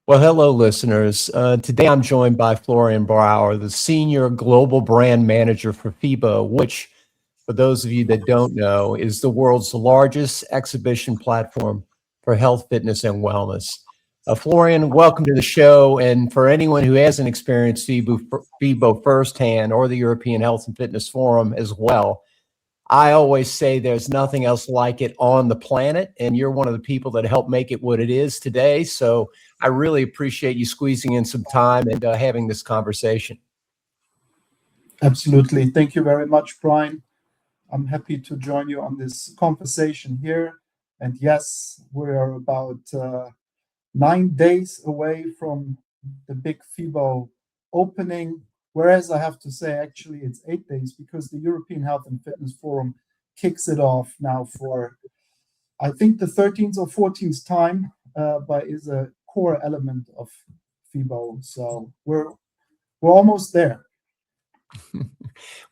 Well, hello, listeners. Today I'm joined by Florian Brauer, the Senior Global Brand Manager for FIBO, which, for those of you that don't know, is the world's largest exhibition platform for health, fitness, and wellness. Florian, welcome to the show. And for anyone who hasn't experienced FIBO firsthand or the European Health and Fitness Forum as well, I always say there's nothing else like it on the planet, and you're one of the people that helped make it what it is today. So I really appreciate you squeezing in some time and having this conversation. Absolutely. Thank you very much, Bryan. I'm happy to join you on this conversation here. And yes, we're about 9 days away from the big FIBO opening. Whereas I have to say, actually, it's 8 days because the European Health and Fitness Forum kicks it off now for, I think, the 13th or 14th time, but is a core element of FIBO. So we're almost there.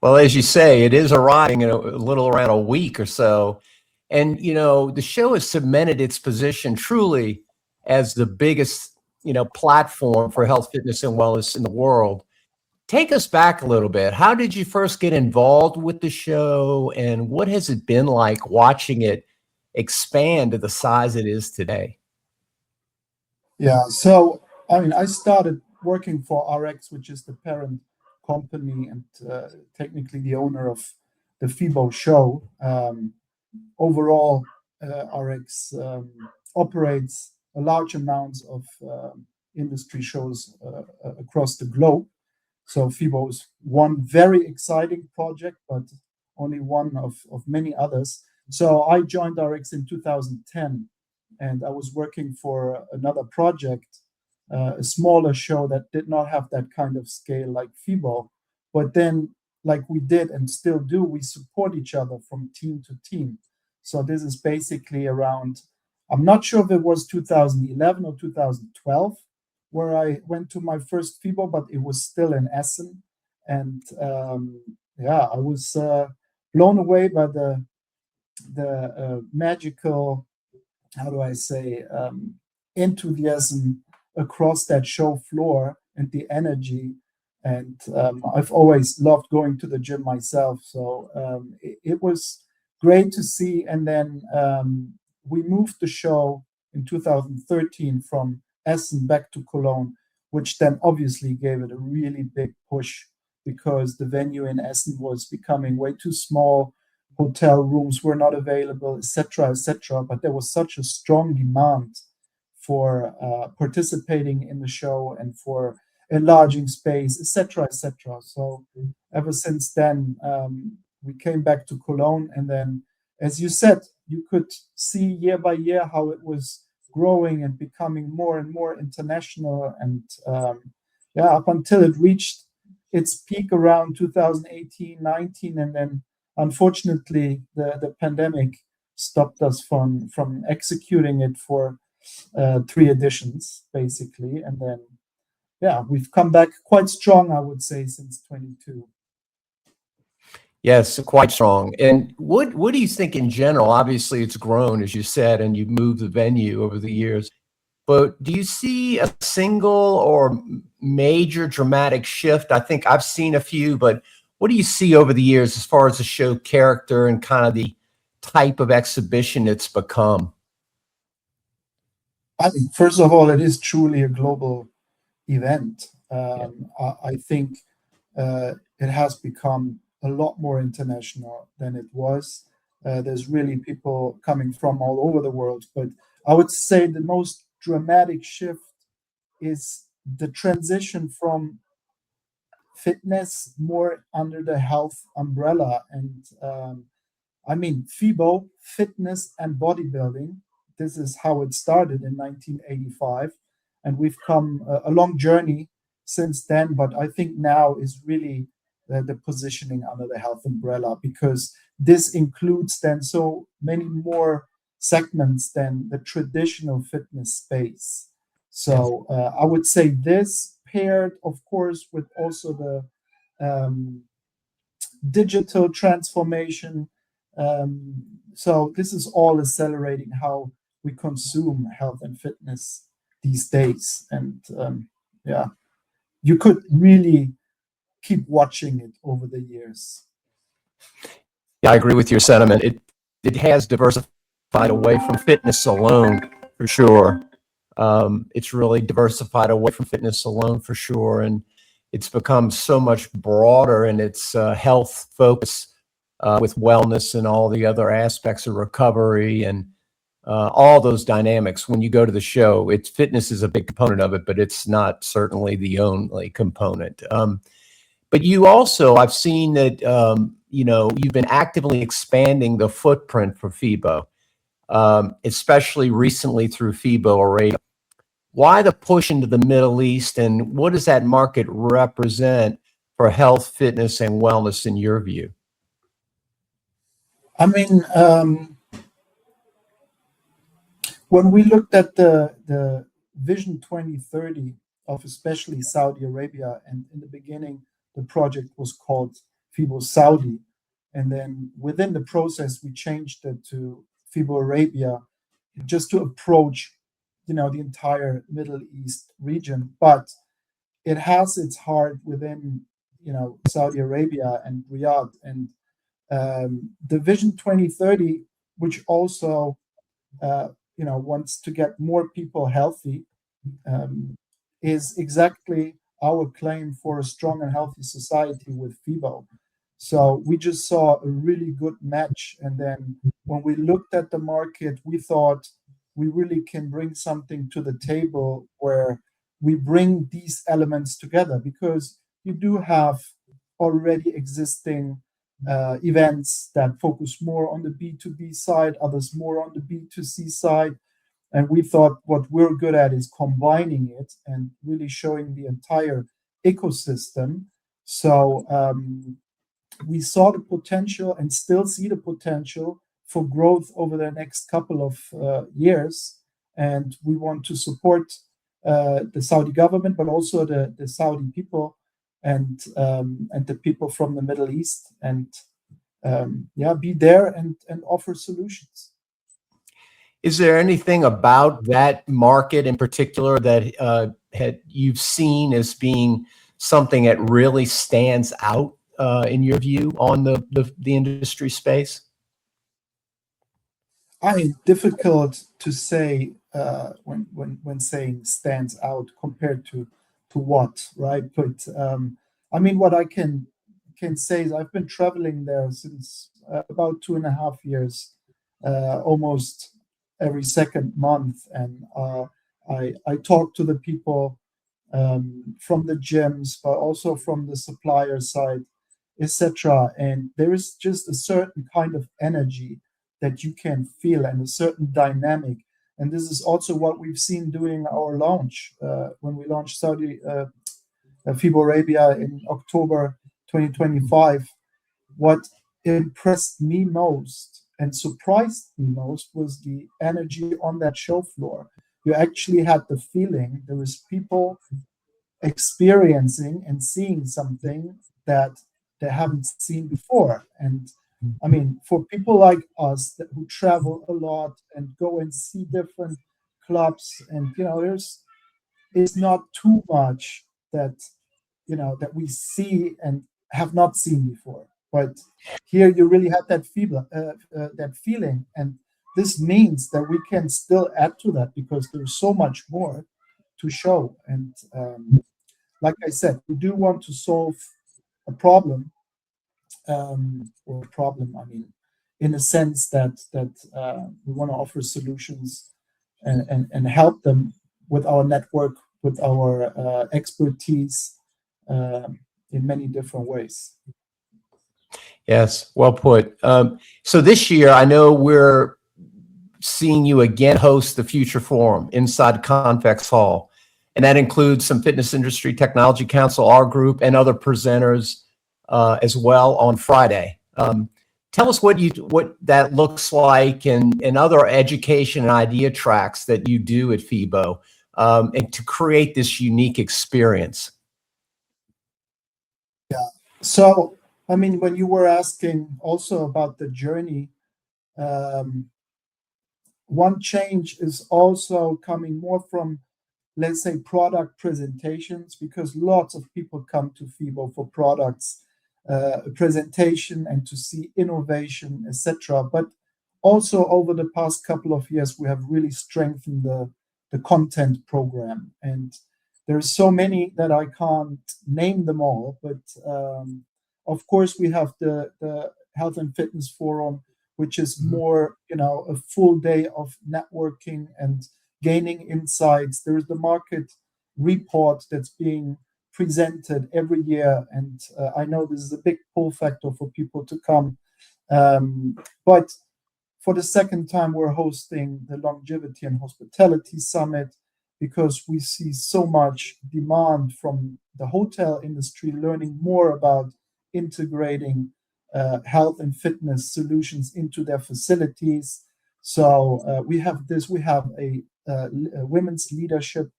Well, as you say, it is arriving in a little around a week or so. And, the show has cemented its position truly as the biggest, platform for health, fitness, and wellness in the world. Take us back a little bit. How did you first get involved with the show, and what has it been like watching it expand to the size it is today? Yeah, so I started working for RX, which is the parent company and technically the owner of the FIBO show. Overall, RX operates a large amount of industry shows across the globe. So FIBO is one very exciting project, but only one of many others. So I joined RX in 2010, and I was working for another project, a smaller show that did not have that kind of scale like FIBO. But then, like we did and still do, we support each other from team to team. So this is basically around, I'm not sure if it was 2011 or 2012, where I went to my first FIBO, but it was still in Essen. And I was blown away by the magical, how do I say, enthusiasm across that show floor and the energy. And I've always loved going to the gym myself. So it was great to see. And then we moved the show in 2013 from Essen back to Cologne, which then obviously gave it a really big push because the venue in Essen was becoming way too small. Hotel rooms were not available, etc., etc. But there was such a strong demand for participating in the show and for enlarging space, etc., etc. So ever since then, we came back to Cologne, and then, as you said, you could see year by year how it was growing and becoming more and more international, and up until it reached its peak around 2018, 19, and then unfortunately the pandemic stopped us from executing it for 3 editions basically, and then we've come back quite strong, I would say, since 22. Yes, quite strong. And what do you think in general? Obviously, it's grown, as you said, and you've moved the venue over the years. But do you see a single or major dramatic shift? I think I've seen a few, but what do you see over the years as far as the show character and kind of the type of exhibition it's become? I think, first of all, it is truly a global event. Yeah. I think it has become a lot more international than it was. There's really people coming from all over the world, but I would say the most dramatic shift is the transition from fitness more under the health umbrella. And FIBO, fitness and bodybuilding, this is how it started in 1985. And we've come a long journey since then. But I think now is really the positioning under the health umbrella, because this includes then so many more segments than the traditional fitness space. So I would say this paired, of course, with also the digital transformation. So this is all accelerating how we consume health and fitness these days. And yeah, you could really keep watching it over the years. Yeah, I agree with your sentiment. It has diversified away from fitness alone, for sure. It's really diversified away from fitness alone, for sure, and it's become so much broader in its health focus, with wellness and all the other aspects of recovery and all those dynamics. When you go to the show, it's fitness is a big component of it, but it's not certainly the only component. But you also, I've seen that, you've been actively expanding the footprint for FIBO, especially recently through FIBO Arabia. Why the push into the Middle East, and what does that market represent for health, fitness, and wellness in your view? I mean, when we looked at the Vision 2030 of especially Saudi Arabia, and in the beginning, the project was called FIBO Saudi. And then within the process, we changed it to FIBO Arabia just to approach, the entire Middle East region. But it has its heart within, Saudi Arabia and Riyadh. And the Vision 2030, which also wants to get more people healthy, is exactly our claim for a strong and healthy society with FIBO. So we just saw a really good match. And then when we looked at the market, we thought we really can bring something to the table where we bring these elements together, because you do have already existing events that focus more on the B2B side, others more on the B2C side. And we thought what we're good at is combining it and really showing the entire ecosystem. So we saw the potential and still see the potential for growth over the next couple of years. And we want to support the Saudi government, but also the Saudi people and the people from the Middle East, and be there and offer solutions. Is there anything about that market in particular that you've seen as being something that really stands out in your view on the industry space? I mean, difficult to say when saying stands out compared to what, right? But I mean, what I can say is I've been traveling there since about 2.5 years, almost every second month, and I talk to the people from the gyms, but also from the supplier side, etc. And there is just a certain kind of energy that you can feel and a certain dynamic. And this is also what we've seen during our launch when we launched Saudi FIBO Arabia in October 2025. What impressed me most and surprised me most was the energy on that show floor. You actually had the feeling there was people experiencing and seeing something that they haven't seen before. And I mean, for people like us who travel a lot and go and see different clubs, and it's not too much that that we see and have not seen before. But here you really have that feeling, and this means that we can still add to that because there's so much more to show. And like I said, we do want to solve a problem, I mean, in a sense that we want to offer solutions and help them with our network, with our expertise in many different ways. Yes, well put. So this year, I know we're seeing you again host the Future Forum inside Convex Hall, and that includes some Fitness Industry Technology Council, our group, and other presenters as well on Friday. Tell us what that looks like, and other education and idea tracks that you do at FIBO, and to create this unique experience. Yeah. So, I mean, when you were asking also about the journey, one change is also coming more from let's say, product presentations, because lots of people come to FIBO for products, presentation, and to see innovation, etc. But also over the past couple of years, we have really strengthened the content program. And there's so many that I can't name them all. But of course, we have the Health and Fitness Forum, which is more, a full day of networking and gaining insights. There's the market report that's being presented every year. And I know this is a big pull factor for people to come. But for the second time, we're hosting the Longevity and Hospitality Summit because we see so much demand from the hotel industry learning more about integrating health and fitness solutions into their facilities. So we have this. We have a women's leadership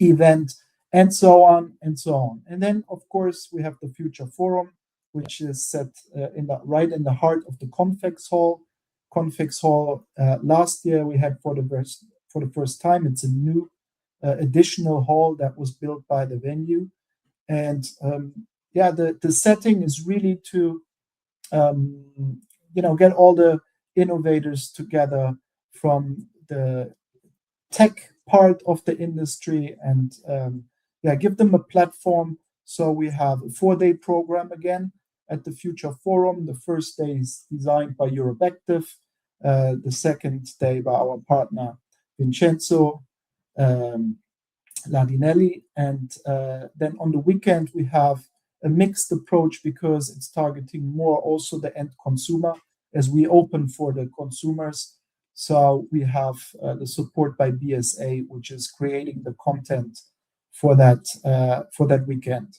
event, and so on and so on. And then, of course, we have the Future Forum, which is set right in the heart of the Convex Hall. Convex Hall. Last year we had for the first time. It's a new additional hall that was built by the venue, and the setting is really to get all the innovators together from the tech part of the industry and give them a platform. So we have a 4-day program again at the Future Forum. The first day is designed by Eurobactive, the second day by our partner Vincenzo Lardinelli, and then on the weekend we have a mixed approach because it's targeting more also the end consumer as we open for the consumers. So we have the support by BSA, which is creating the content for that weekend.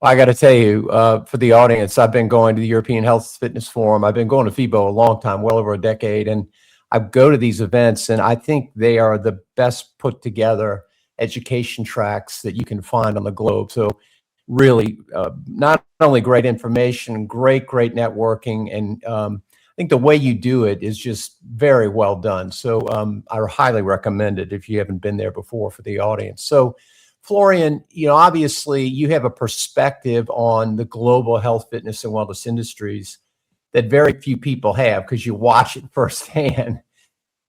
I got to tell you, for the audience, I've been going to the European Health Fitness Forum. I've been going to FIBO a long time, well over a decade, and I go to these events, and I think they are the best put together education tracks that you can find on the globe. So really, not only great information, great networking, and I think the way you do it is just very well done. So I highly recommend it if you haven't been there before for the audience. So Florian, obviously you have a perspective on the global health, fitness, and wellness industries that very few people have because you watch it firsthand.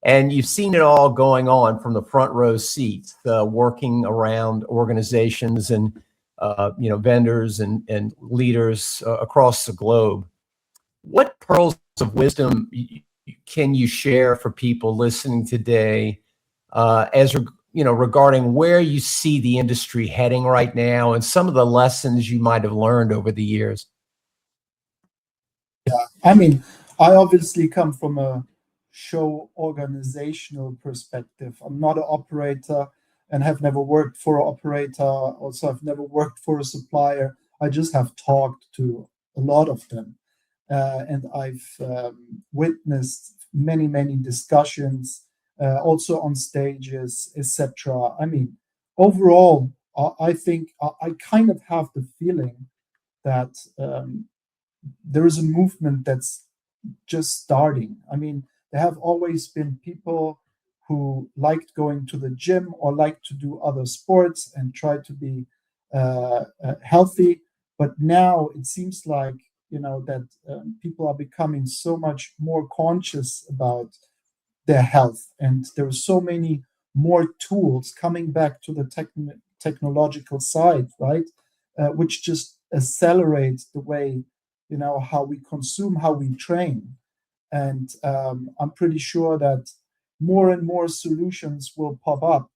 And you've seen it all going on from the front row seats, working around organizations and vendors and leaders across the globe. What pearls of wisdom can you share for people listening today regarding where you see the industry heading right now and some of the lessons you might have learned over the years? Yeah, I mean, I obviously come from a show organizational perspective. I'm not an operator and have never worked for an operator. Also, I've never worked for a supplier. I just have talked to a lot of them. And I've witnessed many discussions, also on stages, etc. I mean, overall, I think I kind of have the feeling that there is a movement that's just starting. I mean, there have always been people who liked going to the gym or liked to do other sports and try to be healthy. But now it seems like, that people are becoming so much more conscious about their health. And there are so many more tools coming back to the technological side, right? Which just accelerates the way, how we consume, how we train. And I'm pretty sure that more and more solutions will pop up,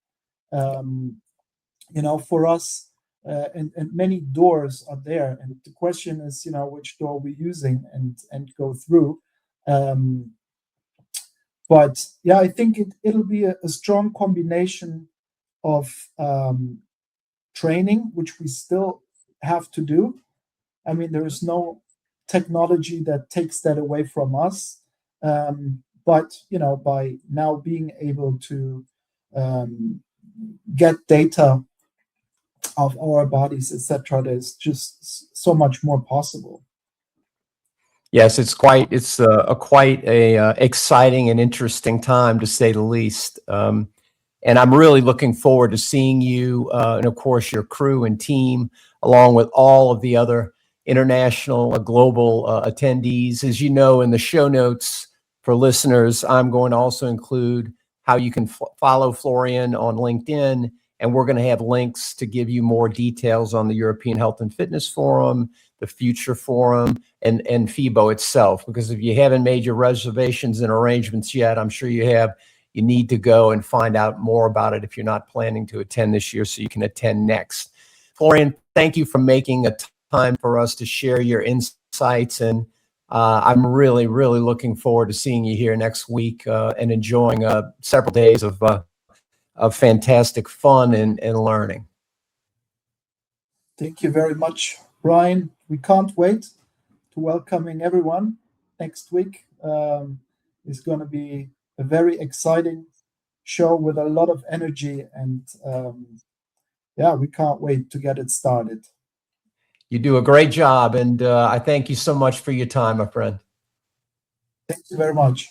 for us. And many doors are there, and the question is, which door we're using and go through. But yeah, I think it'll be a strong combination of training, which we still have to do. I mean, there is no technology that takes that away from us. But by now being able to get data of our bodies, etc., there's just so much more possible. Yes, it's a quite a exciting and interesting time, to say the least. And I'm really looking forward to seeing you, and of course your crew and team, along with all of the other international, global attendees. As you know, in the show notes for listeners, I'm going to also include how you can follow Florian on LinkedIn, and we're going to have links to give you more details on the European Health and Fitness Forum, the Future Forum, and FIBO itself. Because if you haven't made your reservations and arrangements yet, I'm sure you need to go and find out more about it if you're not planning to attend this year, so you can attend next. Florian, thank you for making a time for us to share your insights. And I'm really, really looking forward to seeing you here next week and enjoying several days of fantastic fun and learning. Thank you very much, Bryan. We can't wait to welcoming everyone next week. It's going to be a very exciting show with a lot of energy, and yeah, we can't wait to get it started. You do a great job, and I thank you so much for your time, my friend. Thank you very much.